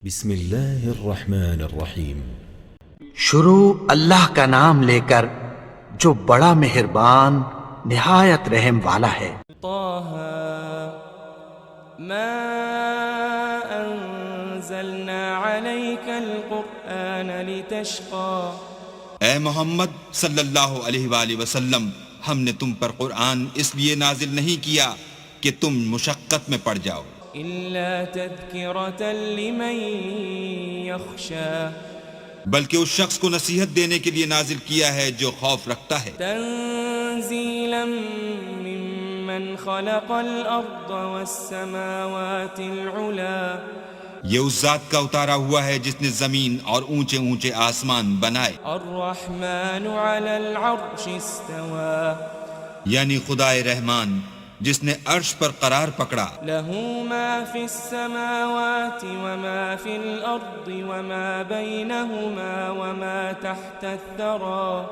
بسم اللہ الرحمن الرحیم۔ شروع اللہ کا نام لے کر جو بڑا مہربان نہایت رحم والا ہے۔ طه ما انزلنا عليك القرآن لتشقى۔ اے محمد صلی اللہ علیہ وآلہ وسلم، ہم نے تم پر قرآن اس لیے نازل نہیں کیا کہ تم مشقت میں پڑ جاؤ، إلا تذكرة لمن يخشى۔ بلکہ اس شخص کو نصیحت دینے کے لیے نازل کیا ہے جو خوف رکھتا ہے، تنزيلا ممن خلق الأرض والسماوات العلا۔ یہ اس ذات کا اتارا ہوا ہے جس نے زمین اور اونچے اونچے آسمان بنائے، الرحمن على العرش استوى۔ یعنی خدائے رحمان جس نے عرش پر قرار پکڑا، له ما في السماوات وما في الأرض وما بينهما وما تحت الثرى۔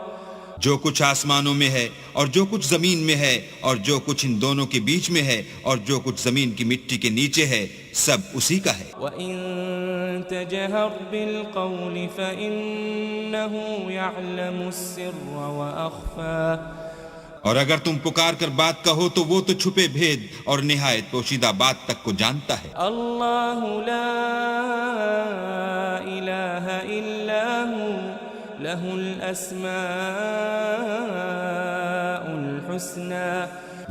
جو کچھ آسمانوں میں ہے اور جو کچھ زمین میں ہے اور جو کچھ ان دونوں کے بیچ میں ہے اور جو کچھ زمین کی مٹی کے نیچے ہے، سب اسی کا ہے۔ وَإِن تَجْهَرْ بِالْقَوْلِ فَإِنَّهُ يَعْلَمُ السِّرَّ وَأَخْفَى۔ اور اگر تم پکار کر بات کہو تو وہ تو چھپے بھید اور نہایت پوشیدہ بات تک کو جانتا ہے۔ اللہ لا الہ الا ہو لہ الاسماء الحسنى۔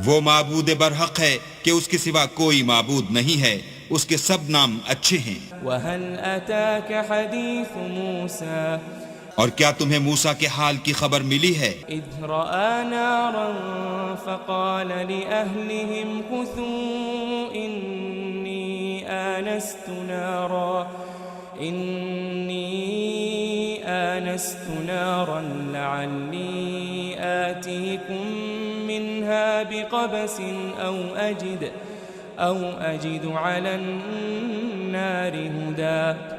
وہ معبود برحق ہے کہ اس کے سوا کوئی معبود نہیں ہے، اس کے سب نام اچھے ہیں۔ وَهَلْ أَتَاكَ حَدِيثُ مُوسَى۔ اور کیا تمہیں موسیٰ کے حال کی خبر ملی ہے؟ إِذْ رَأَى نَارًا فَقَالَ لِأَهْلِهِمْ كُثُوا إِنِّي آنَسْتُ نَارًا لَعَلِّي آتِيكُم مِّنْهَا بِقَبَسٍ أَوْ أَجِدُ عَلَى النَّارِ هُدًى۔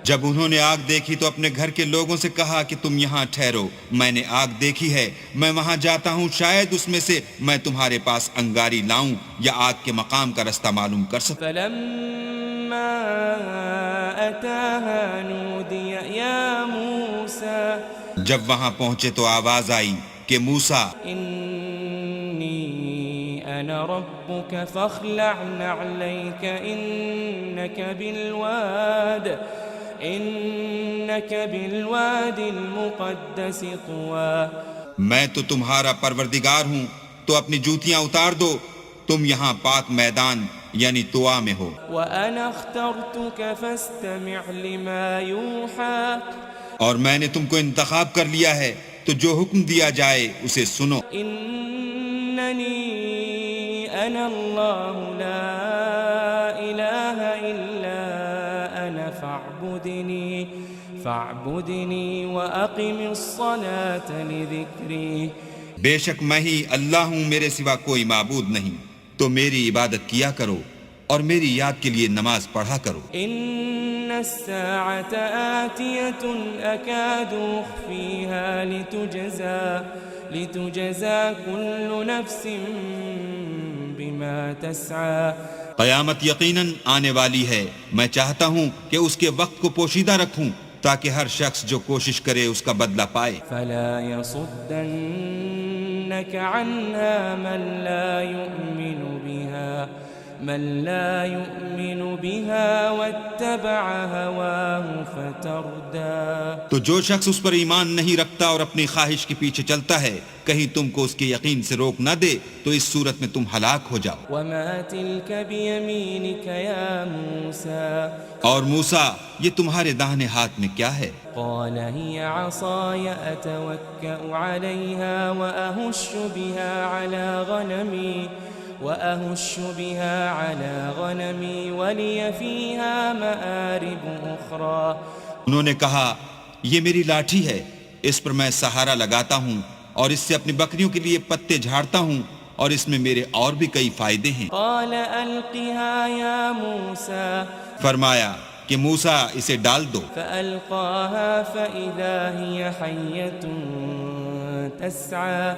جب انہوں نے آگ دیکھی تو اپنے گھر کے لوگوں سے کہا کہ تم یہاں ٹھہرو، میں نے آگ دیکھی ہے، میں وہاں جاتا ہوں، شاید اس میں سے میں تمہارے پاس انگاری لاؤں یا آگ کے مقام کا رستہ معلوم کر سکوں۔ فلما أتاها نودي يا موسى۔ جب وہاں پہنچے تو آواز آئی کہ موسیٰ، إني أنا ربك فاخلع نعليك إنك بالواد المقدس طوى۔ میں تو تمہارا پروردگار ہوں، تو اپنی جوتیاں اتار دو، تم یہاں پاک میدان یعنی طوا میں ہو۔ وأنا اخترتك فاستمع لما يوحى۔ اور میں نے تم کو انتخاب کر لیا ہے، تو جو حکم دیا جائے اسے سنو۔ إنني أنا الله لا إله إلا أنا فاعبدني وأقم الصلاة لذكري۔ بے شک میں ہی اللہ ہوں، میرے سوا کوئی معبود نہیں، تو میری عبادت کیا کرو اور میری یاد کے لیے نماز پڑھا کرو۔ إن الساعة آتية أكاد أخفيها لتجزى كل نفس بما تسعى۔ قیامت یقیناً آنے والی ہے، میں چاہتا ہوں کہ اس کے وقت کو پوشیدہ رکھوں تاکہ ہر شخص جو کوشش کرے اس کا بدلہ پائے۔ فلا يصدنك عنها من لا يؤمن بها واتبع هواه فتردى۔ تو جو شخص اس پر ایمان نہیں رکھتا اور اپنی خواہش کے پیچھے چلتا ہے، کہیں تم کو اس کے یقین سے روک نہ دے تو اس صورت میں تم ہلاک ہو جاؤ۔ وما تلك بيمينك يا موسى۔ اور موسیٰ، یہ تمہارے داہنے ہاتھ میں کیا ہے؟ قال هي عصاي أتوكأ عليها وأهش بها على غنمي ولي فيها مآرب أخرى۔ انہوں نے کہا، یہ میری لاٹھی ہے، اس پر میں سہارا لگاتا ہوں اور اس سے اپنی بکریوں کے لیے پتے جھاڑتا ہوں اور اس میں میرے اور بھی کئی فائدے ہیں۔ قال ألقها يا موسى۔ فرمایا کہ موسیٰ اسے ڈال دو۔ فألقاها فإذا هي حية تسعى۔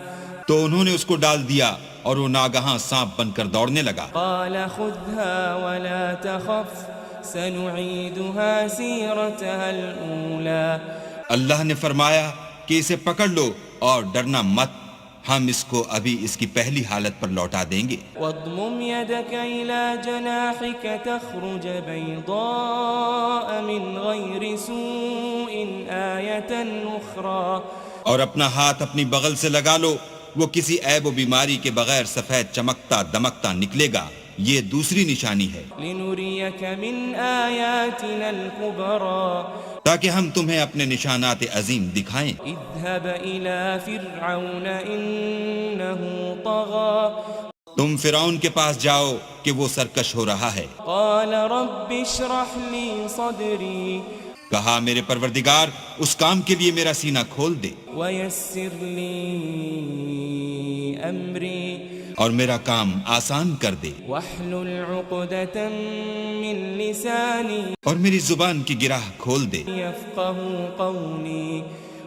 تو انہوں نے اس کو ڈال دیا اور وہ ناگہاں سانپ بن کر دوڑنے لگا۔ قال خذها ولا تخف سنعيدها سيرتها الأولى اللہ نے فرمایا کہ اسے پکڑ لو اور ڈرنا مت، ہم اس کو ابھی اس کی پہلی حالت پر لوٹا دیں گے۔ واضمم يدك إلى جناحك تخرج بيضاء من غير سوء آية أخرى اور اپنا ہاتھ اپنی بغل سے لگا لو، وہ کسی عیب و بیماری کے بغیر سفید چمکتا دمکتا نکلے گا، یہ دوسری نشانی ہے، لنريك من آياتنا الكبرى تاکہ ہم تمہیں اپنے نشانات عظیم دکھائیں۔ اذهب إلى فرعون إنه طغى تم فرعون کے پاس جاؤ کہ وہ سرکش ہو رہا ہے۔ قال رب اشرح لي صدري کہا میرے پروردگار اس کام کے لیے میرا سینہ کھول دے ويسر لي أمري اور میرا کام آسان کر دے، واحلل عقدة من لساني اور میری زبان کی گرہ کھول دے يفقهوا قولي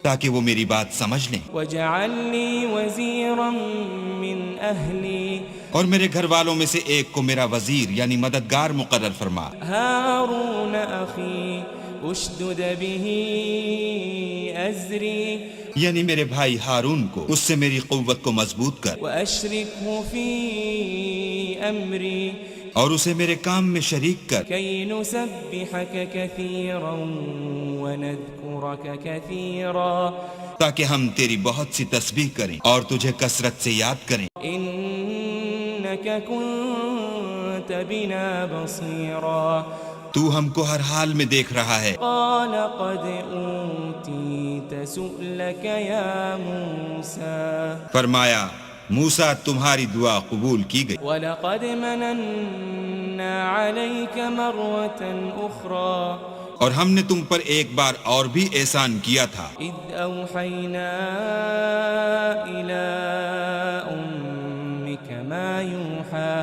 تاکہ وہ میری بات سمجھ لیں، واجعل لي وزيرا من أهلي اور میرے گھر والوں میں سے ایک کو میرا وزیر یعنی مددگار مقرر فرما۔ هارون أخي اشدد به أزري یعنی میرے بھائی ہارون کو، اس سے میری قوت کو مضبوط کر وأشركه في أمري اور اسے میرے کام میں شریک کر، كي نسبحك كثيرا ونذكرك كثيرا تاکہ ہم تیری بہت سی تسبیح کریں اور تجھے کثرت سے یاد کریں، إنك كنت بنا بصيرا تو ہم کو ہر حال میں دیکھ رہا ہے۔ قال قد أوتيت سؤلك يا موسى فرمایا موسیٰ تمہاری دعا قبول کی گئی، ولقد مننا عليك مرة أخرى اور ہم نے تم پر ایک بار اور بھی احسان کیا تھا، إذ أوحينا إلى أمك ما يوحى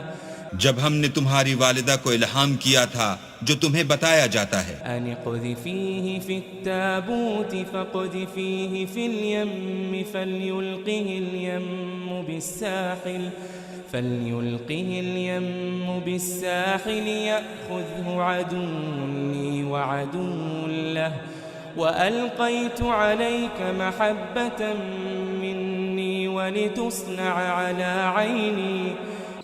جب ہم نے تمہاری والدہ کو الہام کیا تھا جو تمہیں بتایا جاتا ہے، أن اقذفيه في التابوت فاقذفيه في اليم فليلقه اليم بالساحل يأخذه عدو لي وعدو له وألقيت عليك محبة مني ولتصنع على عيني۔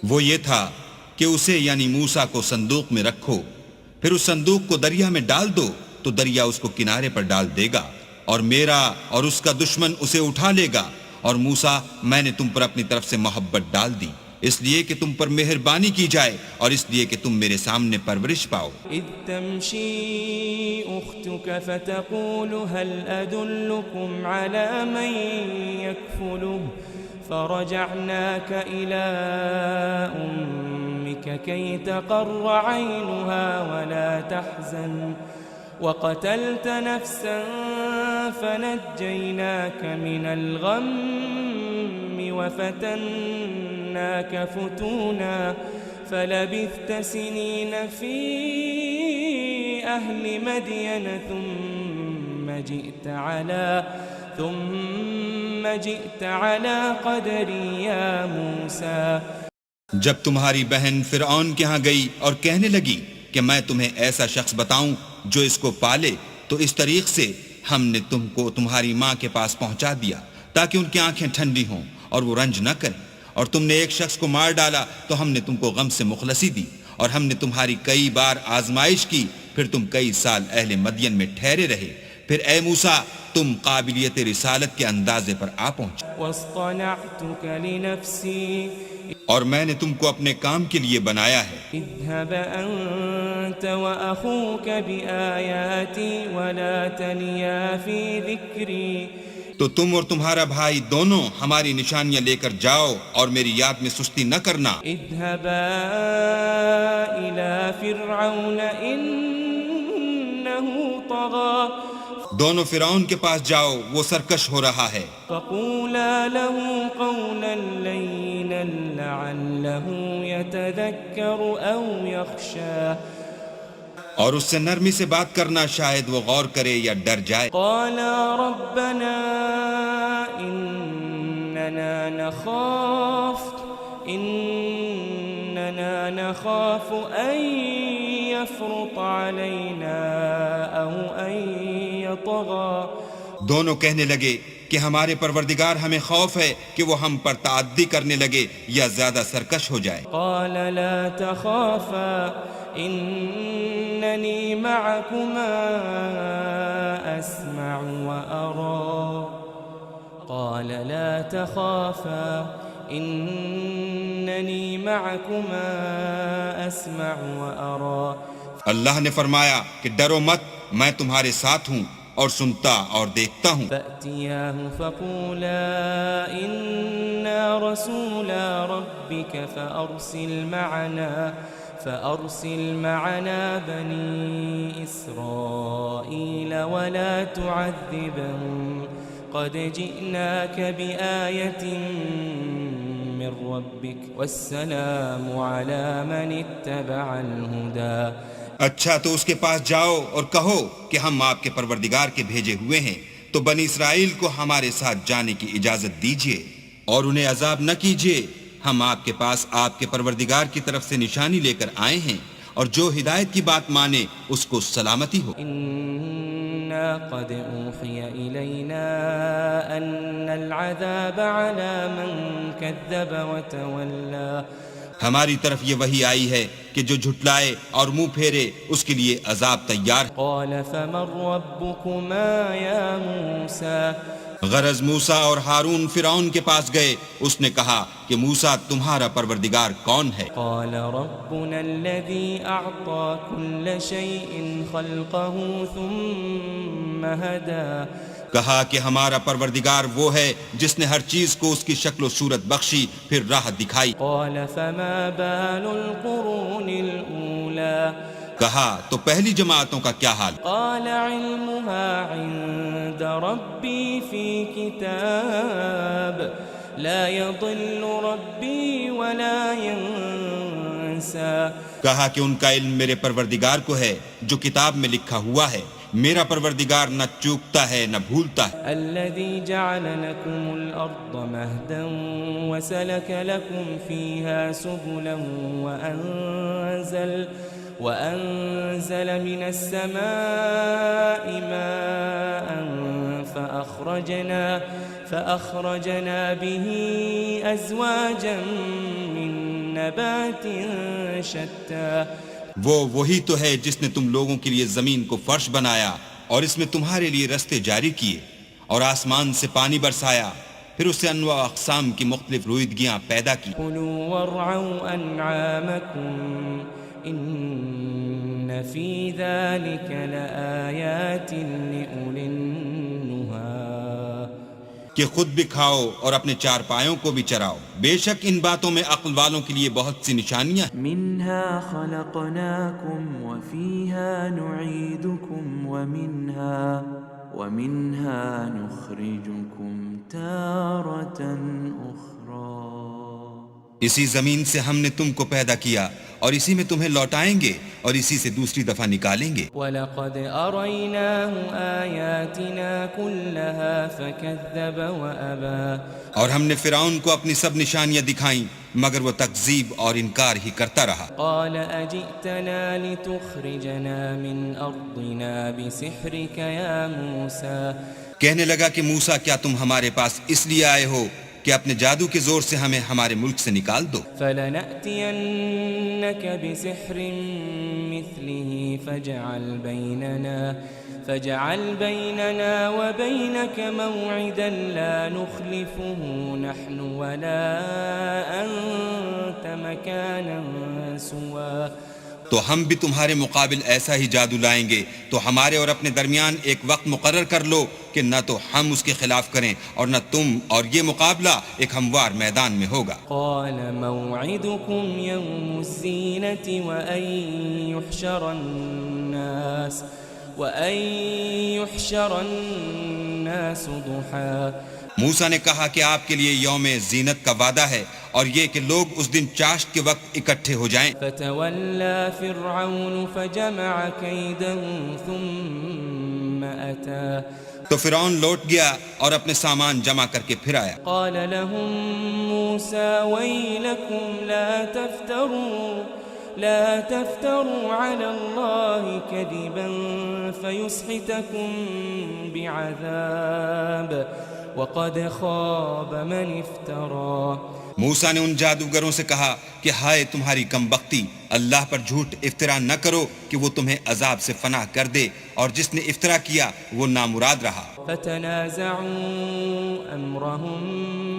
وہ یہ تھا کہ اسے یعنی موسیٰ کو صندوق میں رکھو، پھر اس صندوق کو دریا میں ڈال دو تو دریا اس کو کنارے پر ڈال دے گا، اور میرا اور اس کا دشمن اسے اٹھا لے گا، اور موسیٰ میں نے تم پر اپنی طرف سے محبت ڈال دی، اس لیے کہ تم پر مہربانی کی جائے اور اس لیے کہ تم میرے سامنے پرورش پاؤ۔ إذ تمشي أختك فتقول هل أدلكم على من يكفله فرجعناك إلى أمك كي تقر عينها ولا تحزن وقتلت نفسا فنجيناك من الغم وفتناك فتونا فلبثت سنين في أهل مدين ثم جئت على قدري يا موسى۔ جب تمہاری بہن فرعون کے ہاں گئی اور کہنے لگی کہ میں تمہیں ایسا شخص بتاؤں جو اس کو پالے، تو اس طریق سے ہم نے تم کو تمہاری ماں کے پاس پہنچا دیا تاکہ ان کی آنکھیں ٹھنڈی ہوں اور وہ رنج نہ کریں، اور تم نے ایک شخص کو مار ڈالا تو ہم نے تم کو غم سے مخلصی دی، اور ہم نے تمہاری کئی بار آزمائش کی، پھر تم کئی سال اہل مدین میں ٹھہرے رہے، پھر اے موسیٰ تم قابلیت رسالت کے اندازے پر آ پہنچے، واصطنعتك لنفسي اور میں نے تم کو اپنے کام کے لیے بنایا ہے۔ اذهب أنت وأخوك بآياتي ولا تنيا في ذكري۔ تو تم اور تمہارا بھائی دونوں ہماری نشانیاں لے کر جاؤ اور میری یاد میں سستی نہ کرنا۔ اذهبا إلى فرعون إنه طغى۔ دونوں فرعون کے پاس جاؤ، وہ سرکش ہو رہا ہے، فقولا له قولا لينا لعله يتذكر أو يخشى۔ اور اس سے نرمی سے بات کرنا، شاید وہ غور کرے یا ڈر جائے۔ قالا ربنا إننا نخاف أن يفرط علينا أو أن يطغى دونوں کہنے لگے کہ ہمارے پروردگار ہمیں خوف ہے کہ وہ ہم پر تعدی کرنے لگے یا زیادہ سرکش ہو جائے. قال لا تخافا إنني معكما أسمع وأرى قال لا تخافا إنني معكما أسمع وأرى. اللہ نے فرمایا کہ ڈرو مت، میں تمہارے ساتھ ہوں اور سنتا اور دیکھتا ہوں. فأتياه فقولا إنا رسولا ربك فأرسل معنا بني إسرائيل ولا تعذبهم قد جئناك بآية من ربك والسلام على من اتبع الهدى. اچھا تو اس کے پاس جاؤ اور کہو کہ ہم آپ کے پروردگار کے بھیجے ہوئے ہیں، تو بنی اسرائیل کو ہمارے ساتھ جانے کی اجازت دیجیے اور انہیں عذاب نہ کیجیے. ہم آپ کے پاس آپ کے پروردگار کی طرف سے نشانی لے کر آئے ہیں، اور جو ہدایت کی بات مانے اس کو سلامتی ہو. إنا قد أوحي إلينا أن العذاب على من كذب وتولى. ہماری طرف یہ وحی آئی ہے کہ جو جھٹلائے اور منہ پھیرے اس کے لیے عذاب تیار. قال فمن ربكما يا موسى. غرض موسیٰ اور ہارون فرعون کے پاس گئے. اس نے کہا کہ موسیٰ تمہارا پروردگار کون ہے؟ قال ربنا الذي أعطى كل شيء خلقه ثم هدى. کہا کہ ہمارا پروردگار وہ ہے جس نے ہر چیز کو اس کی شکل و صورت بخشی پھر راہ دکھائی. قال فما بال القرون الأولى. کہا تو پہلی جماعتوں کا کیا حال؟ قال علمها عند ربي في كتاب لا يضل ربي ولا ينسى. کہا کہ ان کا علم میرے پروردگار کو ہے جو کتاب میں لکھا ہوا ہے، میرا پروردگار نہ چوکتا ہے نہ بھولتا ہے. الذي جعل لكم الأرض مهدا وسلك لكم فيها سبلا وأنزل من السماء ماء فأخرجنا به أزواجا من نبات شتى. وہی تو ہے جس نے تم لوگوں کے لیے زمین کو فرش بنایا اور اس میں تمہارے لیے رستے جاری کیے اور آسمان سے پانی برسایا، پھر اس سے انواع اقسام کی مختلف رویدگیاں پیدا کی. كلوا وارعوا أنعامكم إن في ذلك لآيات لأولي النهى. کہ خود بھی کھاؤ اور اپنے چار پایوں کو بھی چراؤ، بے شک ان باتوں میں عقل والوں کے لیے بہت سی نشانیاں. منها خلقناكم وفيها نعيدكم ومنها نخرجكم تارة أخرى. اسی زمین سے ہم نے تم کو پیدا کیا اور اسی میں تمہیں لوٹائیں گے اور اسی سے دوسری دفعہ نکالیں گے. وَلَقَدْ أَرَيْنَاهُ آيَاتِنَا كُلَّهَا فَكَذَّبَ وَأَبَى. اور ہم نے فرعون کو اپنی سب نشانیاں دکھائیں مگر وہ تکذیب اور انکار ہی کرتا رہا. قَالَ أَجِئْتَنَا لِتُخْرِجَنَا مِنْ أَرْضِنَا بِسِحْرِكَ يَا مُوسَى. کہنے لگا کہ موسیٰ کیا تم ہمارے پاس اس لیے آئے ہو کہ اپنے جادو کے زور سے ہمیں ہمارے ملک سے نکال دو؟ فَلَنَأْتِيَنَّكَ بِسِحْرٍ مِثْلِهِ فَاجْعَلْ بَيْنَنَا وَبَيْنَكَ مَوْعِدًا لَا نُخْلِفُهُ نَحْنُ وَلَا أَنْتَ مَكَانًا سُوًى. تو ہم بھی تمہارے مقابل ایسا ہی جادو لائیں گے، تو ہمارے اور اپنے درمیان ایک وقت مقرر کر لو کہ نہ تو ہم اس کے خلاف کریں اور نہ تم، اور یہ مقابلہ ایک ہموار میدان میں ہوگا. قال موعدكم يوم الزينة وأن يحشر الناس ضحى. موسیٰ نے کہا کہ آپ کے لیے یوم زینت کا وعدہ ہے اور یہ کہ لوگ اس دن چاشت کے وقت اکٹھے ہو جائیں. فتولى فرعون فجمع كيده ثم أتى. تو فرعون لوٹ گیا اور اپنے سامان جمع کر کے پھر آیا. قال لهم موسى ويلكم لا تفتروا على الله كذبا فيسحتكم بعذاب وقد خاب من افترى. موسیٰ نے ان جادوگروں سے کہا کہ ہائے تمہاری کم بختی، اللہ پر جھوٹ افطرا نہ کرو کہ وہ تمہیں عذاب سے فنا کر دے، اور جس نے افطرا کیا وہ نامراد رہا. فتنازعوا امرهم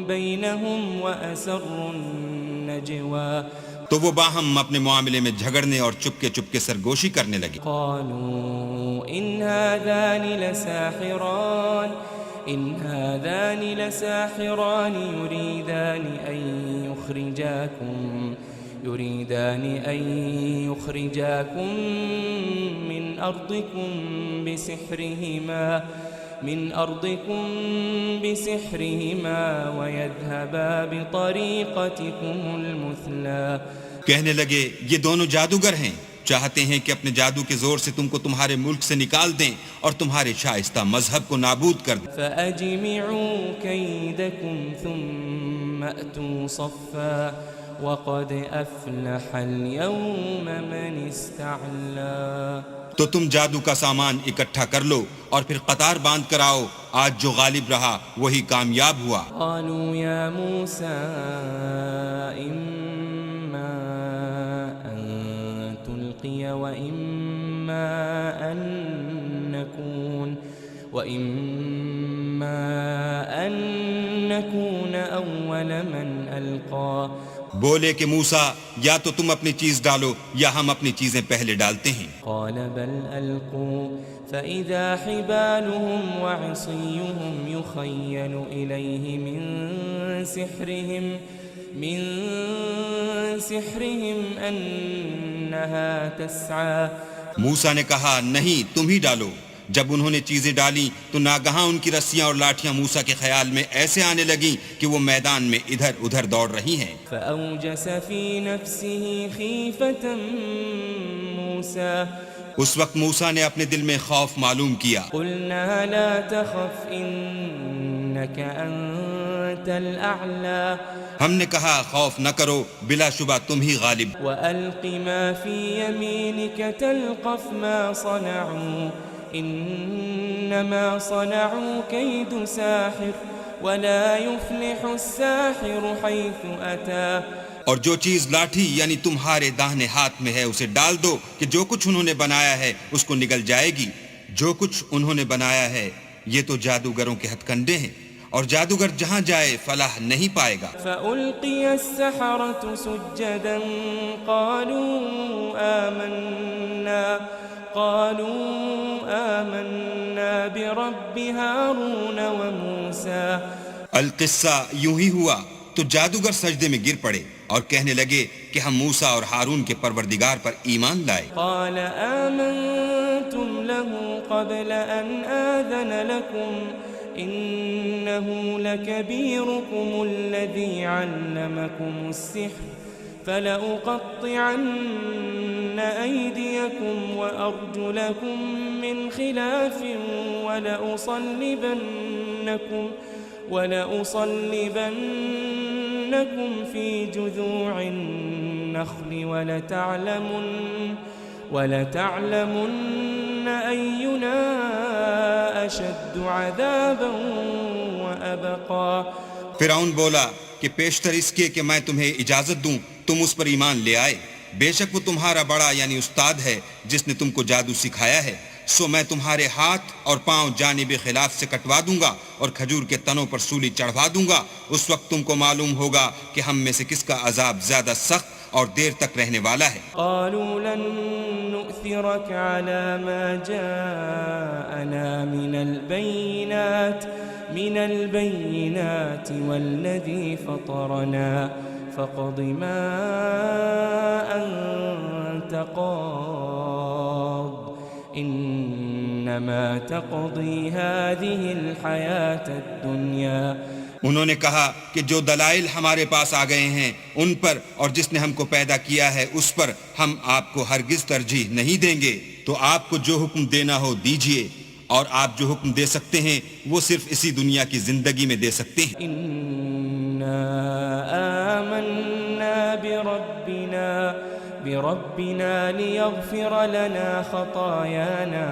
بينهم واسروا النجوى. تو وہ باہم اپنے معاملے میں جھگڑنے اور چپکے چپکے سرگوشی کرنے لگے. قالوا إن هذان لساحران يريدان أن يخرجاكم من أرضكم بسحرهما ويذهبا بطريقتكم المثلى. کہنے لگے یہ دونوں جادوگر ہیں، چاہتے ہیں کہ اپنے جادو کے زور سے تم کو تمہارے ملک سے نکال دیں اور تمہارے شائستہ مذہب کو نابود کر دیں. فأجمعوا كيدكم ثم أتوا صفا وقد أفلح اليوم من استعلا. تو تم جادو کا سامان اکٹھا کر لو اور پھر قطار باندھ کر آؤ، آج جو غالب رہا وہی کامیاب ہوا. قالوا يا موسى إما أن تلقي وإما أن نكون أول من ألقى. بولے کہ موسیٰ یا تو تم اپنی چیز ڈالو یا ہم اپنی چیزیں پہلے ڈالتے ہیں. قال بل ألقوا فإذا حبالهم وعصيهم يخيل إليه من سحرهم أنها تسعى. موسیٰ نے کہا نہیں تم ہی ڈالو. جب انہوں نے چیزیں ڈالی تو ناگہاں ان کی رسیاں اور لاٹھیاں موسیٰ کے خیال میں ایسے آنے لگیں کہ وہ میدان میں ادھر ادھر دوڑ رہی ہیں. فأوجس في نفسه خيفة موسى. اس وقت موسیٰ نے اپنے دل میں خوف معلوم کیا. قلنا لا تخف إنك أنت الأعلى. ہم نے کہا خوف نہ کرو، بلا شبہ تم ہی غالب. وألق ما في يمينك تلقف ما صنعوا إنما صنعوا كيد ساحر ولا يفلح الساحر حيث أتى. اور جو چیز لاٹھی یعنی تمہارے داہنے ہاتھ میں ہے اسے ڈال دو کہ جو کچھ انہوں نے بنایا ہے اس کو نگل جائے گی. جو کچھ انہوں نے بنایا ہے یہ تو جادوگروں کے ہتھ کنڈے ہیں، اور جادوگر جہاں جائے فلاح نہیں پائے گا. فألقي السحرة سجدا قالوا آمنا برب هارون وموسى. القصہ یوں ہی ہوا تو جادوگر سجدے میں گر پڑے اور کہنے لگے کہ ہم موسیٰ اور ہارون کے پروردگار پر ایمان لائے. قال آمنتم له قبل أن آذن لكم إنه لكبيركم الذي علمكم السحر فلأقطعن أيديكم وأرجلكم من خلاف ولأصلبنكم في جذوع النخل ولتعلمن أينا أشد عذابا وأبقى. فرعون بولا کہ پیشتر اس کے کہ میں تمہیں اجازت دوں تم اس پر ایمان لے آئے، بے شک وہ تمہارا بڑا یعنی استاد ہے جس نے تم کو جادو سکھایا ہے، سو میں تمہارے ہاتھ اور پاؤں جانب خلاف سے کٹوا دوں گا اور کھجور کے تنوں پر سولی چڑھوا دوں گا. اس وقت تم کو معلوم ہوگا کہ ہم میں سے کس کا عذاب زیادہ سخت اور دیر تک رہنے والا ہے. قالوا لن نؤثرك على ما جاءنا من البينات والذي فطرنا فاقض ما أنت قاض إنما تقضي هذه الحياة الدنيا. انہوں نے کہا کہ جو دلائل ہمارے پاس آ گئے ہیں ان پر اور جس نے ہم کو پیدا کیا ہے اس پر ہم آپ کو ہرگز ترجیح نہیں دیں گے. تو آپ کو جو حکم دینا ہو دیجئے، اور آپ جو حکم دے سکتے ہیں وہ صرف اسی دنیا کی زندگی میں دے سکتے ہیں. إنا آمنا بربنا ليغفر لنا خطايانا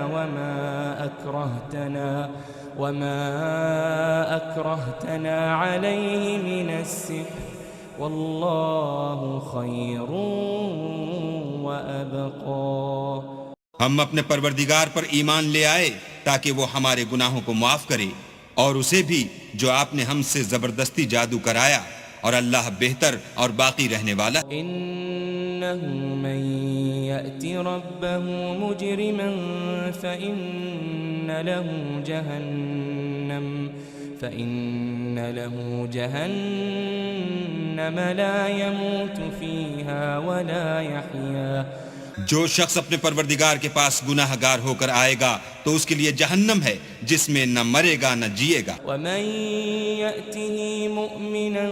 وما أكرهتنا عليه من السحر والله خير وأبقى. ہم اپنے پروردگار پر ایمان لے آئے تاکہ وہ ہمارے گناہوں کو معاف کرے اور اسے بھی جو آپ نے ہم سے زبردستی جادو کرایا، اور اللہ بہتر اور باقی رہنے والا. إنه من يأت ربه مجرما فإن له جهنم لا يموت فيها ولا يحيا. جو شخص اپنے پروردگار کے پاس گناہ گار ہو کر آئے گا تو اس کے لیے جہنم ہے جس میں نہ مرے گا نہ جیے گا. ومن يأته مؤمنا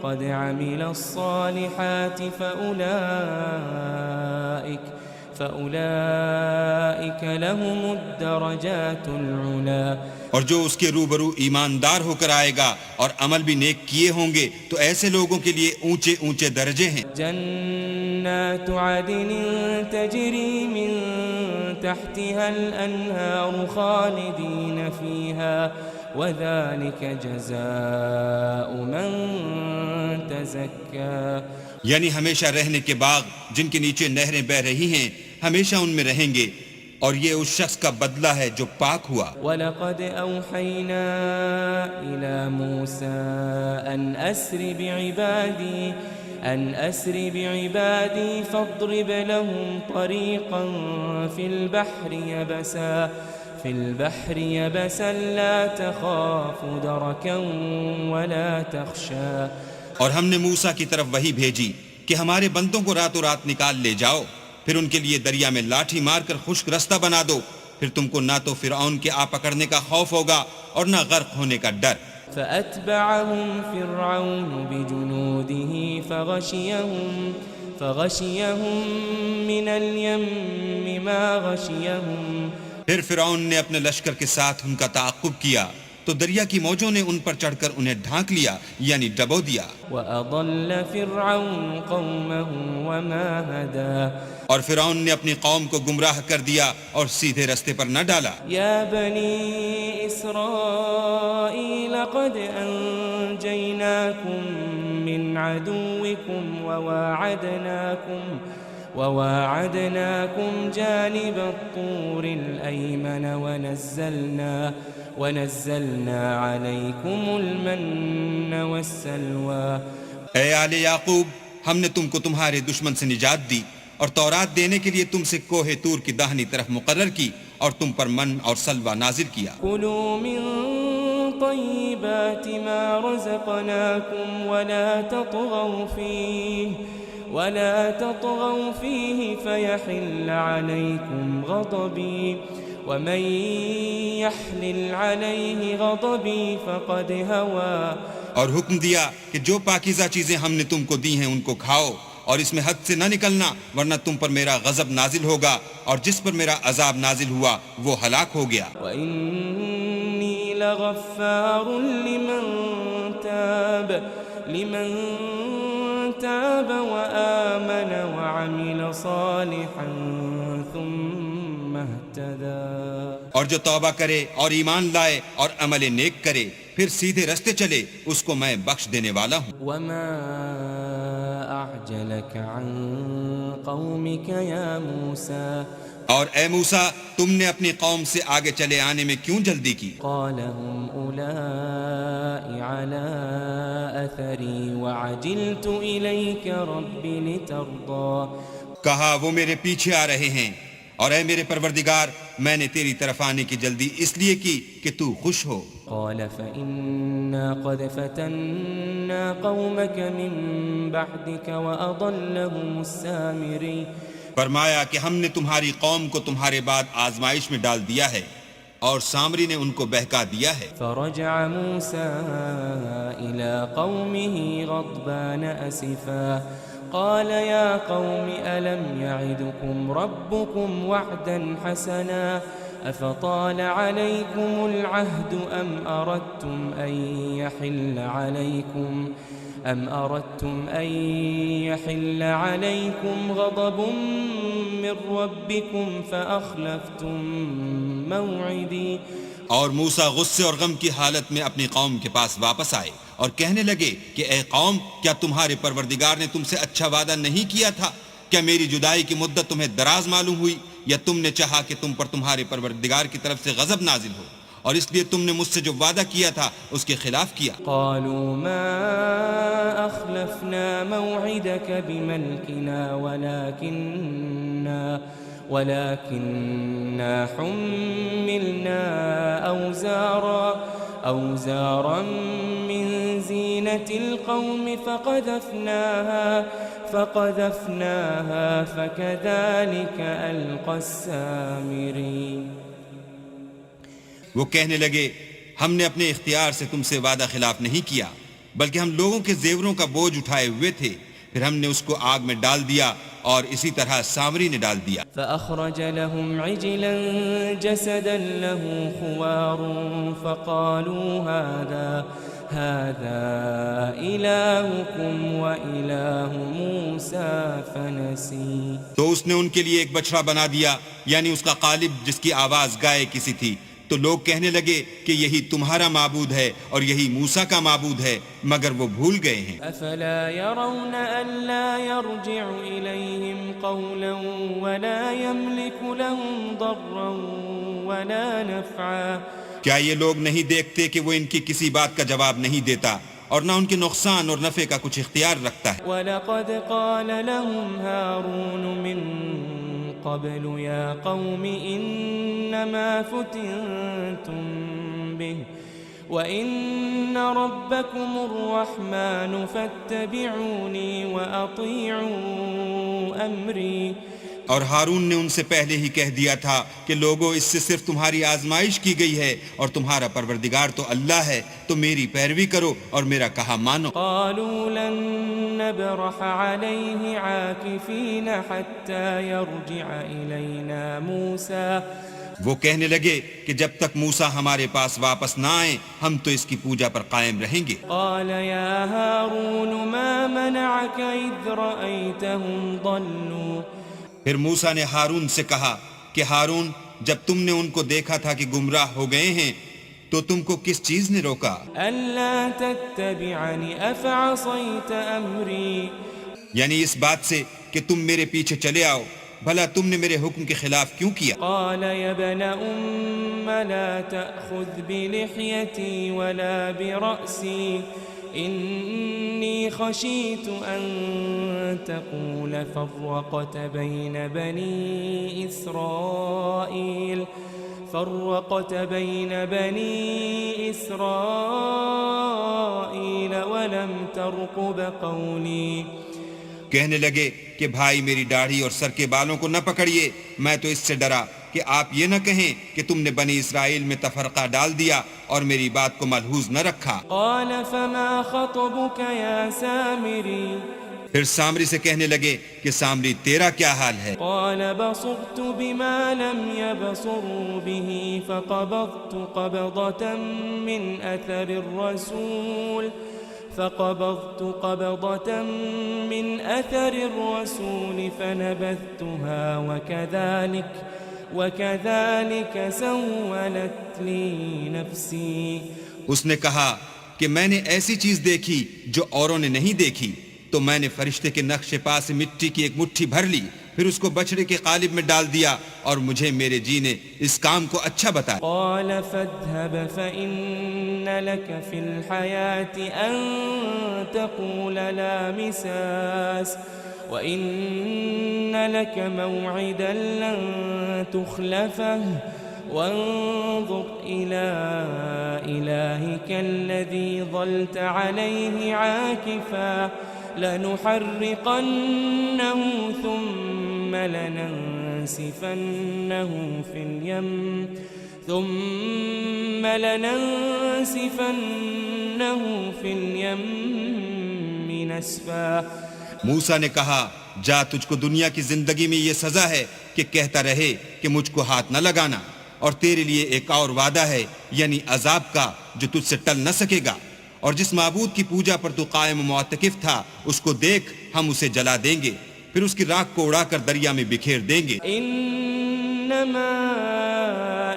قد عمل الصالحات فأولئك لهم الدرجات العلا. اور جو اس کے روبرو ایماندار ہو کر آئے گا اور عمل بھی نیک کیے ہوں گے تو ایسے لوگوں کے لیے اونچے اونچے درجے ہیں. جنات عدن تجری من تحتها الأنهار خالدين فيها وذلك جزاء من تزكى. یعنی ہمیشہ رہنے کے باغ جن کے نیچے نہریں بہ رہی ہیں، ہمیشہ ان میں رہیں گے، اور یہ اس شخص کا بدلہ ہے جو پاک ہوا. وَلَقَدْ أَوْحَيْنَا إِلَى مُوسَىٰ أَنْ أَسْرِ بِعِبَادِي فَاضْرِبْ لَهُمْ طَرِيقًا فِي الْبَحْرِ يَبَسًا لَا تَخَافُ دَرَكًا وَلَا تَخْشَىٰ. اور ہم نے موسیٰ کی طرف وحی بھیجی کہ ہمارے بندوں کو راتوں رات نکال لے جاؤ، پھر ان کے لیے دریا میں لاٹھی مار کر خشک رستہ بنا دو، پھر تم کو نہ تو فرعون کے آ پکڑنے کا خوف ہوگا اور نہ غرق ہونے کا ڈر. فأتبعهم فرعون بجنوده فغشيهم من اليم ما غشيهم. پھر فرعون نے اپنے لشکر کے ساتھ ان کا تعاقب کیا تو دریا کی موجوں نے ان پر چڑھ کر انہیں ڈھانک لیا، یعنی ڈبو دیا. وأضل فرعون قومه وما هدى. اور فرعون نے اپنی قوم کو گمراہ کر دیا اور سیدھے رستے پر نہ ڈالا. یا بنی اسرائیل قد انجیناکم من عدوکم وواعدناکم جانب الطور الأيمن ونزلنا علیکم المن والسلوى. اے آل یعقوب، ہم نے تم کو تمہارے دشمن سے نجات دی اور تورات دینے کے لیے تم سے کوہ طور کی داہنی طرف مقرر کی اور تم پر من اور سلوہ نازل کیا. کلوا من طیبات ما رزقناکم ولا تطغوا فيه فيحل عليكم غضبي ومن يحلل عليه غضبي فقد هوى. اور حکم دیا کہ جو پاکیزہ چیزیں ہم نے تم کو دی ہیں ان کو کھاؤ اور اس میں حد سے نہ نکلنا، ورنہ تم پر میرا غضب نازل ہوگا، اور جس پر میرا عذاب نازل ہوا وہ ہلاک ہو گیا. وَإِنِّي لَغَفَّارٌ لِمَن تَابَ وَآمَنَ وَعَمِلَ صَالِحًا ثُمَّ اهْتَدَى. اور جو توبہ کرے اور ایمان لائے اور عمل نیک کرے پھر سیدھے رستے چلے، اس کو میں بخش دینے والا ہوں. وَمَا أَعْجَلَكَ عَن قَوْمِكَ يَا مُوسَى. اور اے موسیٰ، تم نے اپنی قوم سے آگے چلے آنے میں کیوں جلدی کی؟ قَالَ هُمْ أُولَاءِ عَلَىٰ أَثَرِي وَعَجِلْتُ إِلَيْكَ رَبِّ لِتَرْضَىٰ. کہا وہ میرے پیچھے آ رہے ہیں، اور اے میرے پروردگار، میں نے تیری طرف آنے کی جلدی اس لیے کی کہ تو خوش ہو. قال فإنا قد فتنا قومك من بعدك وأضلهم السامري. فرمایا کہ ہم نے تمہاری قوم کو تمہارے بعد آزمائش میں ڈال دیا ہے اور سامری نے ان کو بہکا دیا ہے. فرجع موسى إلى قومه غضبان أسفا قال يا قوم ألم يعدكم ربكم وعدا حسنا أفطال عليكم العهد أم أردتم أن أم أردتم أن يحل عليكم غضب من ربكم فأخلفتم موعدي اور موسیٰ غصے اور غم کی حالت میں اپنی قوم کے پاس واپس آئے اور کہنے لگے کہ اے قوم، کیا تمہارے پروردگار نے تم سے اچھا وعدہ نہیں کیا تھا؟ کیا میری جدائی کی مدت تمہیں دراز معلوم ہوئی، یا تم نے چاہا کہ تم پر تمہارے پروردگار کی طرف سے غضب نازل ہو اور اس لیے تم نے مجھ سے جو وعدہ کیا تھا اس کے خلاف کیا؟ قالوا ما أخلفنا موعدك بملكنا ولكننا حملنا أوزارا من زينة القوم فقذفناها فكذلك ألقى السامري. وہ کہنے لگے ہم نے اپنے اختیار سے تم سے وعدہ خلاف نہیں کیا، بلکہ ہم لوگوں کے زیوروں کا بوجھ اٹھائے ہوئے تھے، پھر ہم نے اس کو آگ میں ڈال دیا اور اسی طرح سامری نے ڈال دیا. فأخرج لهم عجلا جسدا له خوار فقالوا هذا إلهكم وإله موسى فنسي. تو اس نے ان کے لیے ایک بچڑا بنا دیا، یعنی اس کا قالب جس کی آواز گائے کسی تھی. تو لوگ کہنے لگے کہ یہی تمہارا معبود ہے اور یہی موسیٰ کا معبود ہے، مگر وہ بھول گئے ہیں. افلا يرون الا يرجع اليهم قولا ولا يملك لهم ضرا ولا نفعا. کیا یہ لوگ نہیں دیکھتے کہ وہ ان کی کسی بات کا جواب نہیں دیتا اور نہ ان کے نقصان اور نفع کا کچھ اختیار رکھتا ہے؟ وَلَقَدْ قَالَ لَهُمْ هَارُونُ مِن قَبْلُ يَا قَوْمِ إِنَّمَا فُتِنْتُمْ بِهِ وَإِنَّ رَبَّكُمُ الرَّحْمَنُ فَاتَّبِعُونِي وَأَطِيعُوا أَمْرِي. اور ہارون نے ان سے پہلے ہی کہہ دیا تھا کہ لوگوں، اس سے صرف تمہاری آزمائش کی گئی ہے اور تمہارا پروردگار تو اللہ ہے، تو میری پیروی کرو اور میرا کہا مانو. قالوا لن نبرح عليه عاكفين حتى يرجع إلينا موسى. وہ کہنے لگے کہ جب تک موسیٰ ہمارے پاس واپس نہ آئیں ہم تو اس کی پوجا پر قائم رہیں گے. قال يا هارون ما منعك إذ رأيتهم ضلوا. پھر موسیٰ نے ہارون سے کہا کہ ہارون، جب تم نے ان کو دیکھا تھا کہ گمراہ ہو گئے ہیں تو تم کو کس چیز نے روکا؟ ألا تتبعني أفعصيت أمري. یعنی اس بات سے کہ تم میرے پیچھے چلے آؤ، بھلا تم نے میرے حکم کے خلاف کیوں کیا؟ قال يا ابن لا تأخذ بلحيتي ولا برأسي إني خشيت أن تقول فرقت بين بني إسرائيل ولم ترقب قولي. کہنے لگے کہ بھائی میری داڑھی اور سر کے بالوں کو نہ پکڑیے، میں تو اس سے ڈرا کہ آپ یہ نہ کہیں کہ تم نے بنی اسرائیل میں تفرقہ ڈال دیا اور میری بات کو ملحوظ نہ رکھا. قال فما خطبك يا سامري. پھر سامری سے کہنے لگے کہ سامری تیرا کیا حال ہے؟ قال بصرت بما لم يبصروا به فقبضت قبضة من أثر الرسول فنبذتها وكذلك سولت لي نفسي. اس نے کہا کہ میں نے ایسی چیز دیکھی جو اوروں نے نہیں دیکھی، تو میں نے فرشتے کے نقش پا سے مٹی کی ایک مٹھی بھر لی، پھر اس کو بچڑے کے قالب میں ڈال دیا اور مجھے میرے جی نے اس کام کو اچھا بتایا. قال فاذهب فإن لك في الحياة أن تقول لا مساس وإن لك موعدا لن تخلفه وانظر إلى إلهك الذي ظلت عليه عاكفا لنحرقنه ثم لننسفنه في اليم نسفا. موسیٰ نے کہا جا، تجھ کو دنیا کی زندگی میں یہ سزا ہے کہ کہتا رہے کہ مجھ کو ہاتھ نہ لگانا، اور تیرے لیے ایک اور وعدہ ہے، یعنی عذاب کا جو تجھ سے ٹل نہ سکے گا، اور جس معبود کی پوجا پر تو قائم و معتکف تھا اس کو دیکھ ہم اسے جلا دیں گے، پھر اس کی راکھ کو اڑا کر دریا میں بکھیر دیں گے۔ انما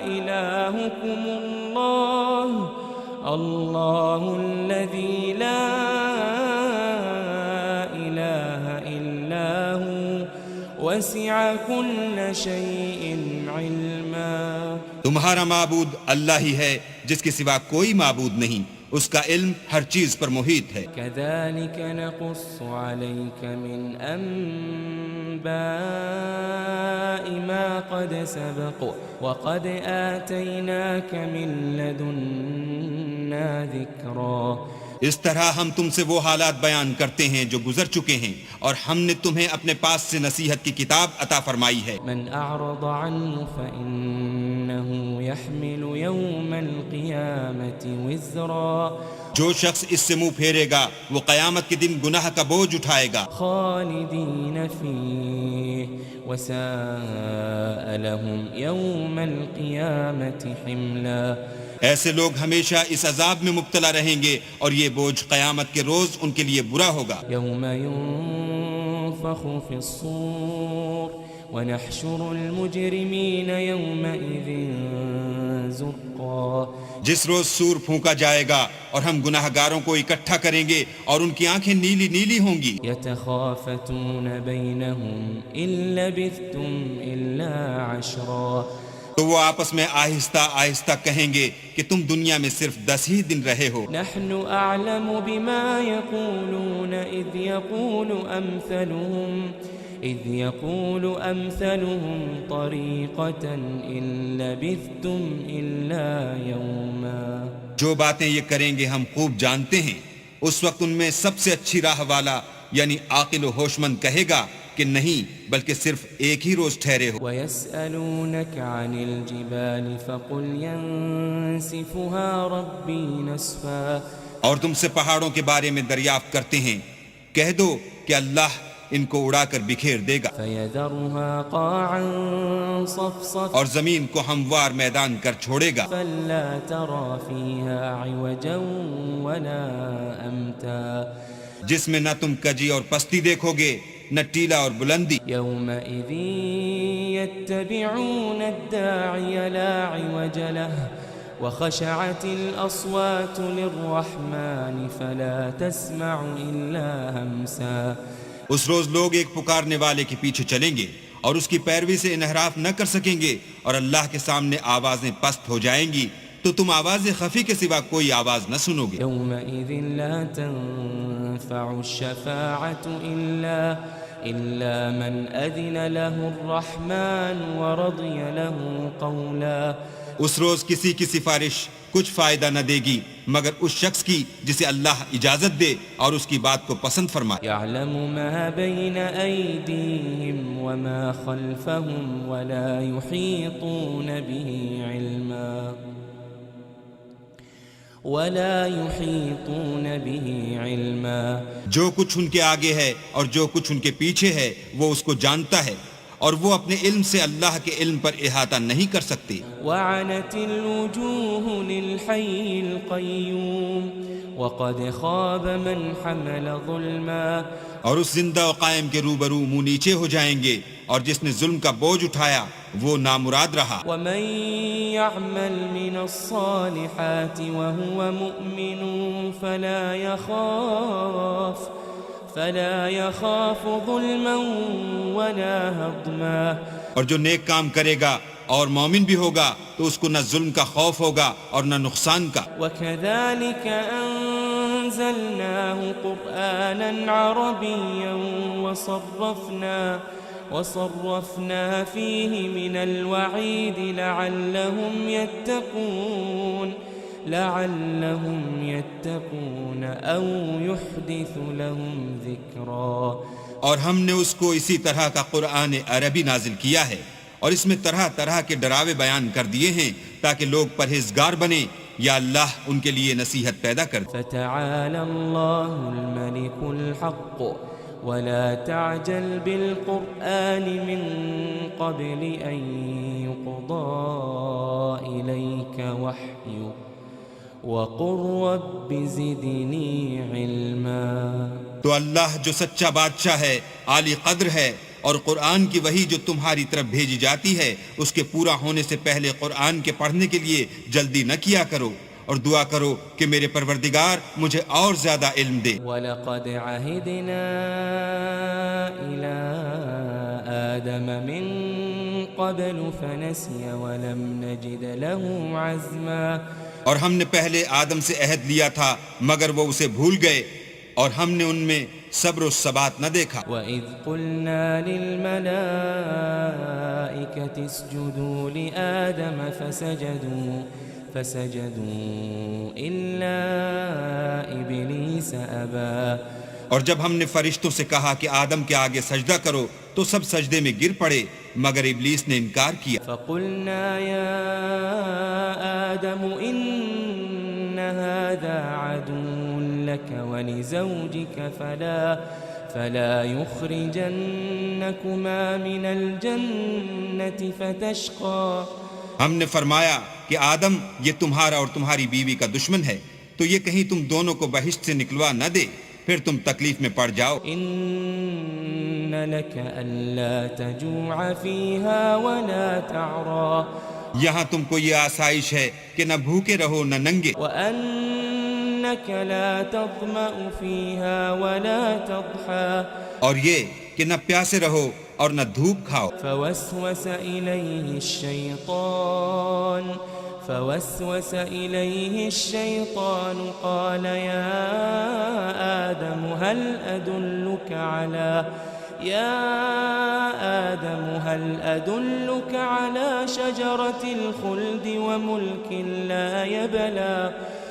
الہکم اللہ الذی لا الہ الا ہوا وسع کل شیء علما۔ تمہارا معبود اللہ ہی ہے جس کے سوا کوئی معبود نہیں، اس کا علم ہر چیز پر محیط ہے۔ كذلك نقص عليك من أنباء ما قد سبق وقد آتيناك من لدنا ذكرا۔ اس طرح ہم تم سے وہ حالات بیان کرتے ہیں جو گزر چکے ہیں، اور ہم نے تمہیں اپنے پاس سے نصیحت کی کتاب عطا فرمائی ہے۔ من أعرض عنه فإنه يحمل يوم القيامة وزرا۔ جو شخص اس سے منہ پھیرے گا وہ قیامت کے دن گناہ کا بوجھ اٹھائے گا۔ خالدين فيه وساء لهم يوم القيامة حملا۔ ایسے لوگ ہمیشہ اس عذاب میں مبتلا رہیں گے اور یہ بوجھ قیامت کے روز ان کے لیے برا ہوگا۔ يوم ينفخ في الصور ونحشر المجرمين يومئذ زرقا۔ جس روز سور پھونکا جائے گا اور ہم گناہ گاروں کو اکٹھا کریں گے اور ان کی آنکھیں نیلی نیلی ہوں گی۔ يتخافتون بينهم إن لبثتم إلا عشرا۔ تو وہ آپس میں آہستہ آہستہ کہیں گے کہ تم دنیا میں صرف 10 ہی دن رہے ہو۔ نحن أعلم بما يقولون إذ يقول أمثلهم طريقة إن لبثتم إلا يوما۔ جو باتیں یہ کریں گے ہم خوب جانتے ہیں۔ اس وقت ان میں سب سے اچھی راہ والا یعنی عاقل و ہوش مند کہے گا کہ نہیں بلکہ صرف ایک ہی روز ٹھہرے ہو۔ وَيَسْأَلُونَكَ عَنِ الْجِبَالِ فَقُلْ يَنسِفُهَا رَبِّي نَسْفًا۔ اور تم سے پہاڑوں کے بارے میں دریافت کرتے ہیں، کہہ دو کہ اللہ ان کو اڑا کر بکھیر دے گا، فَيَذَرُهَا قَاعًا صَفْصَفًا اور زمین کو ہموار میدان کر چھوڑے گا، فَلَّا تَرَى فِيهَا عِوَجًا وَلَا أَمْتًا۔ جس میں نہ تم کجی اور پستی دیکھو گے نہ ٹیلا اور بلندی۔ يومئذ يتبعون الداعي لا عوج له وخشعت الأصوات للرحمن فلا تسمع إلا همسا۔ اس روز لوگ ایک پکارنے والے کے پیچھے چلیں گے اور اس کی پیروی سے انحراف نہ کر سکیں گے، اور اللہ کے سامنے آوازیں پست ہو جائیں گی تو تم آواز خفی کے سوا کوئی آواز نہ سنو گے۔ يومئذ لا تنفع الشفاعة إلا من أذن له الرحمن ورضي له قولا۔ اس روز کسی کی سفارش کچھ فائدہ نہ دے گی مگر اس شخص کی جسے اللہ اجازت دے اور اس کی بات کو پسند فرمائے۔ يعلم ما بين أيديهم وما خلفهم ولا يحيطون به علما۔ جو کچھ ان کے آگے ہے اور جو کچھ ان کے پیچھے ہے وہ اس کو جانتا ہے، اور وہ اپنے علم سے اللہ کے علم پر احاطہ نہیں کر سکتے۔ وعنت الوجوه للحي القيوم وقد خاب من حمل ظلما۔ اور اس زندہ و قائم کے روبرو منہ نیچے ہو جائیں گے، اور جس نے ظلم کا بوجھ اٹھایا وہ نامراد رہا۔ ومن يعمل من الصالحات وهو مؤمن فلا يخاف ظلما ولا هضما۔ اور جو نیک کام کرے گا اور مومن بھی ہوگا تو اس کو نہ ظلم کا خوف ہوگا اور نہ نقصان کا۔ وكذلك أنزلناه قرآنا عربيا وصرفنا فيه من الوعيد لعلهم يتقون أو يحدث لهم ذكرا۔ اور ہم نے اس کو اسی طرح کا قرآن عربی نازل کیا ہے، اور اس میں طرح طرح کے ڈراوے بیان کر دیے ہیں تاکہ لوگ پرہیزگار بنیں یا اللہ ان کے لیے نصیحت پیدا کر دے۔ فتعالى الله الملك الحق ولا تعجل بالقرآن من قبل أن يقضى إليك وحيه وقل رب زدنی علما. تو اللہ جو سچا بادشاہ ہے، عالی قدر ہے، اور قرآن کی وحی جو تمہاری طرف بھیجی جاتی ہے اس کے پورا ہونے سے پہلے قرآن کے پڑھنے کے لیے جلدی نہ کیا کرو، اور دعا کرو کہ میرے پروردگار مجھے اور زیادہ علم دے. وَلَقَدْ عَهِدْنَا إِلَىٰ آدَمَ مِن قَبْلُ فَنَسِيَ وَلَمْ نَجِدْ لَهُ عَزْمًا. اور ہم نے پہلے آدم سے عہد لیا تھا مگر وہ اسے بھول گئے، اور ہم نے ان میں صبر و ثبات نہ دیکھا. وَإِذْ قُلْنَا لِلْمَلَائِكَةِ اسْجُدُوا لِآدَمَ فَسَجَدُوا إِلَّا إِبْلِيسَ أَبَىٰ. اور جب ہم نے فرشتوں سے کہا کہ آدم کے آگے سجدہ کرو تو سب سجدے میں گر پڑے مگر ابلیس نے انکار کیا. فَقُلْنَا يَا آدَمُ إِنَّ هَٰذَا عَدُوٌّ لَكَ وَلِزَوْجِكَ فَلَا يُخْرِجَنَّكُمَا مِنَ الْجَنَّةِ فَتَشْقَىٰ. ہم نے فرمایا کہ آدم یہ تمہارا اور تمہاری بیوی کا دشمن ہے، تو یہ کہیں تم دونوں کو بہشت سے نکلوا نہ دے، پھر تم تکلیف میں پڑ جاؤ. إِنَّ لَكَ أَلَّا تَجُوعَ فِيهَا وَلَا تَعْرَىٰ. یہاں تم کو یہ آسائش ہے کہ نہ بھوکے رہو نہ ننگے، وَأَنَّكَ لَا تَظْمَأُ فِيهَا وَلَا تَضْحَىٰ. اور یہ کہ نہ پیاسے رہو اور نہ دھوپ کھاؤ. فوسوس إليه الشيطان قال يا آدم هل أدلك على شجرة الخلد وملك لا يبلى.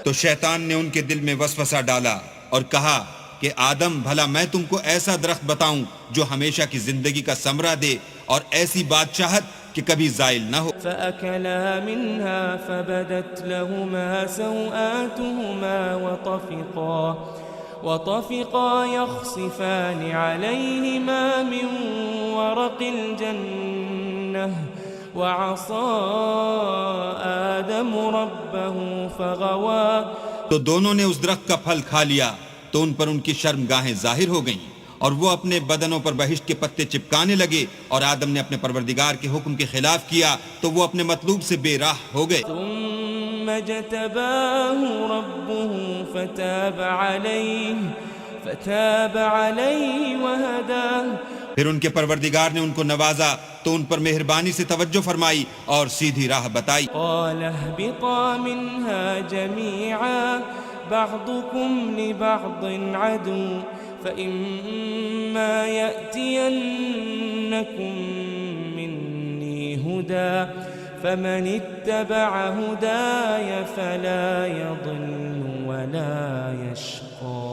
تو شیطان نے ان کے دل میں وسوسہ ڈالا اور کہا کہ آدم بھلا میں تم کو ایسا درخت بتاؤں جو ہمیشہ کی زندگی کا ثمرہ دے اور ایسی بادشاہت کہ کبھی زائل نہ ہو. فأكلا منها فبدت لهما سوآتهما وطفقا يخصفان عليهما من ورق الجنة وعصى آدم ربه فغوى. تو دونوں نے اس درخت کا پھل کھا لیا تو ان پر ان کی شرمگاہیں ظاہر ہو گئیں اور وہ اپنے بدنوں پر بہشت کے پتے چپکانے لگے، اور آدم نے اپنے پروردگار کے حکم کے خلاف کیا تو وہ اپنے مطلوب سے بے راہ ہو گئے. ثم اجتباه ربه فتاب عليه وهداه. پھر ان کے پروردگار نے ان کو نوازا تو ان پر مہربانی سے توجہ فرمائی اور سیدھی راہ بتائی. قال اهبطا منها جميعا بعضكم لبعض عدو فإما يأتينكم مني هدى فمن اتبع هداي فلا يضل ولا يشقى.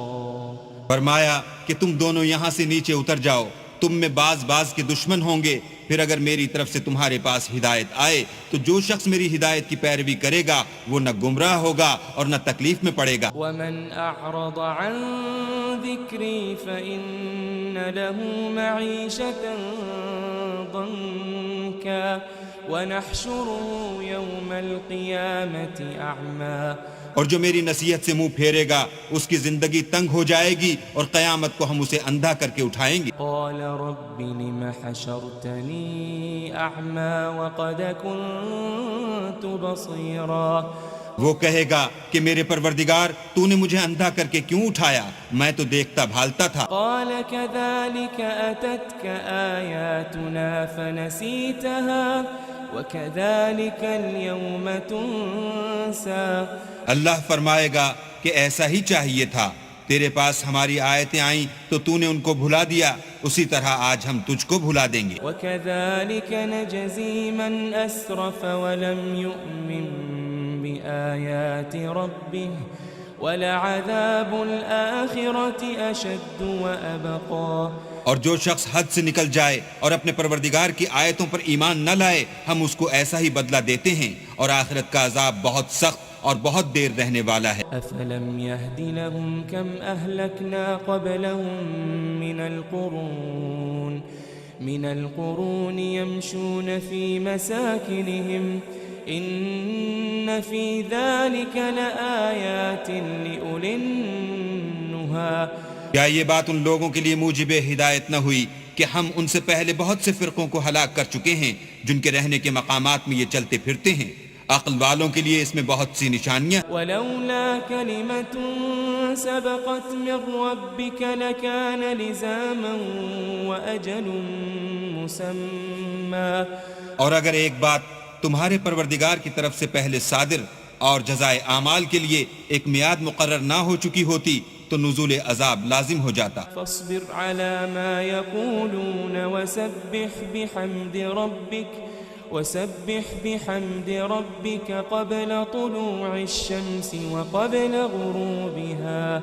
فرمایا کہ تم دونوں یہاں سے نیچے اتر جاؤ، تم میں بعض کے دشمن ہوں گے، پھر اگر میری طرف سے تمہارے پاس ہدایت آئے تو جو شخص میری ہدایت کی پیروی کرے گا وہ نہ گمراہ ہوگا اور نہ تکلیف میں پڑے گا. ومن اعرض عن ذکری فإن له معیشة ضنکا ونحشره يوم القیامة اعما. اور جو میری نصیحت سے منہ پھیرے گا اس کی زندگی تنگ ہو جائے گی اور قیامت کو ہم اسے اندھا کر کے اٹھائیں گے. قال رب لم حشرتنی اعما وقد كنت بصیرا. وہ کہے گا کہ میرے پروردگار تو نے مجھے اندھا کر کے کیوں اٹھایا، میں تو دیکھتا بھالتا تھا. قال كذلك أتتك آياتنا فنسيتها وكذلك اليوم تنسى. اللہ فرمائے گا کہ ایسا ہی چاہیے تھا، تیرے پاس ہماری آیتیں آئیں تو تو نے ان کو بھلا دیا، اسی طرح آج ہم تجھ کو بھلا دیں گے. وكذلك نجزي من أسرف ولم يؤمن بآيات ربه ولعذاب الآخرة أشد وأبقى. اور جو شخص حد سے نکل جائے اور اپنے پروردگار کی آیتوں پر ایمان نہ لائے ہم اس کو ایسا ہی بدلہ دیتے ہیں، اور آخرت کا عذاب بہت سخت اور بہت دیر رہنے والا ہے. أفلم يهد لهم كم أهلكنا قبلهم من القرون يمشون في مساكنهم إن إن في ذلك لآيات لأولي النهى کیا یہ بات ان لوگوں کے لیے موجب ہدایت نہ ہوئی کہ ہم ان سے پہلے بہت سے فرقوں کو ہلاک کر چکے ہیں جن کے رہنے کے مقامات میں یہ چلتے پھرتے ہیں؟ عقل والوں کے لیے اس میں بہت سی نشانیاں. ولولا كلمة سبقت من ربك لكان لزاما وأجل مسمى. اور اگر ایک بات تمہارے پروردگار کی طرف سے پہلے صادر اور جزائے اعمال کے لیے ایک میعاد مقرر نہ ہو چکی ہوتی تو نزول عذاب لازم ہو جاتا. فاصبر على ما يقولون وسبح بحمد ربك قبل طلوع الشمس وقبل غروبها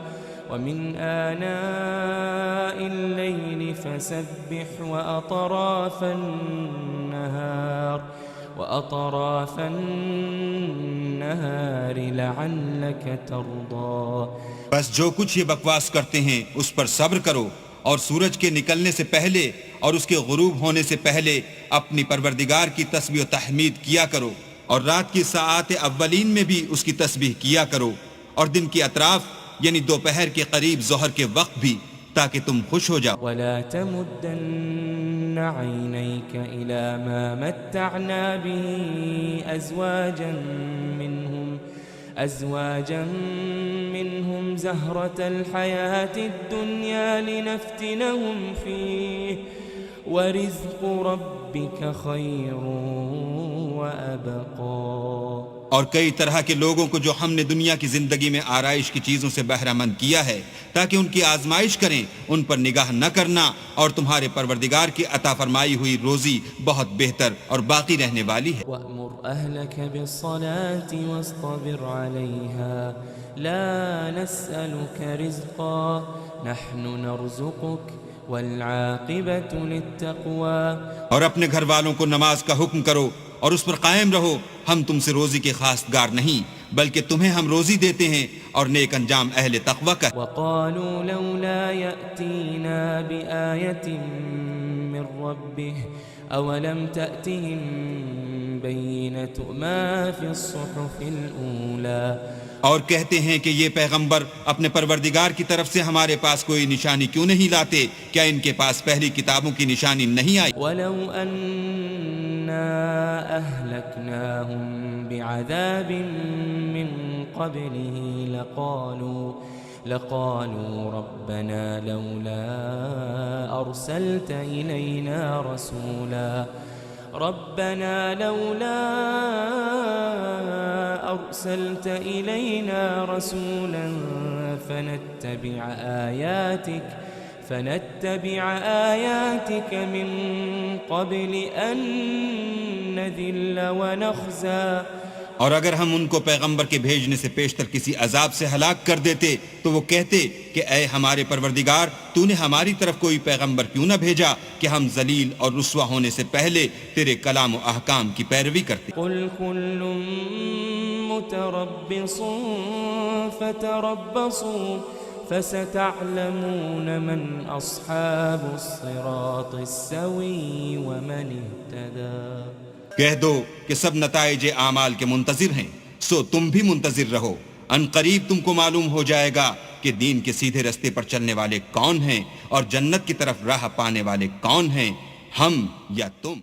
ومن آناء الليل فسبح وأطراف النهار لعلك ترضى. بس جو کچھ یہ بکواس کرتے ہیں اس پر صبر کرو اور سورج کے نکلنے سے پہلے اور اس کے غروب ہونے سے پہلے اپنی پروردگار کی تسبیح و تحمید کیا کرو اور رات کی ساعات اولین میں بھی اس کی تسبیح کیا کرو اور دن کی اطراف یعنی دوپہر کے قریب ظہر کے وقت بھی تاکہ تم خوش ہو جاؤ. ولا تمدن عينيك إلى ما متعنا به أزواجا منهم زهرة الحياة الدنيا لنفتنهم فيه ورزق ربك خير وأبقى. اور کئی طرح کے لوگوں کو جو ہم نے دنیا کی زندگی میں آرائش کی چیزوں سے بہرہ مند کیا ہے تاکہ ان کی آزمائش کریں، ان پر نگاہ نہ کرنا، اور تمہارے پروردگار کی عطا فرمائی ہوئی روزی بہت بہتر اور باقی رہنے والی ہے. وَأْمُرْ أَهْلَكَ بِالصَّلَاةِ وَاصْطَبِرْ عَلَيْهَا لَا نَسْأَلُكَ رِزْقًا نَحْنُ نَرْزُقُكَ وَالْعَاقِبَةُ لِلتَّقْوَى. اور اپنے گھر والوں کو نماز کا حکم کرو اور اس پر قائم رہو، ہم تم سے روزی کے خواستگار نہیں بلکہ تمہیں ہم روزی دیتے ہیں اور نیک انجام اہل تقوی کا. وقالوا لولا يأتينا بآية من ربه أولم تأتهم بينة ما في الصحف الأولى. اور کہتے ہیں کہ یہ پیغمبر اپنے پروردگار کی طرف سے ہمارے پاس کوئی نشانی کیوں نہیں لاتے؟ کیا ان کے پاس پہلی کتابوں کی نشانی نہیں آئی؟ ولو أنا أهلكناهم بعذاب من قبله لقالوا ربنا لولا أرسلت إلينا رسولا فنتبع آياتك من قبل أن نذل ونخزى. اور اگر ہم ان کو پیغمبر کے بھیجنے سے پیشتر کسی عذاب سے ہلاک کر دیتے تو وہ کہتے کہ اے ہمارے پروردگار، تو نے ہماری طرف کوئی پیغمبر کیوں نہ بھیجا کہ ہم ذلیل اور رسوا ہونے سے پہلے تیرے کلام و احکام کی پیروی کرتے. قل كل متربص فتربصوا فستعلمون من أصحاب الصراط السوي ومن اهتدى. کہہ دو کہ سب نتائج اعمال کے منتظر ہیں، سو تم بھی منتظر رہو، ان قریب تم کو معلوم ہو جائے گا کہ دین کے سیدھے رستے پر چلنے والے کون ہیں اور جنت کی طرف راہ پانے والے کون ہیں، ہم یا تم.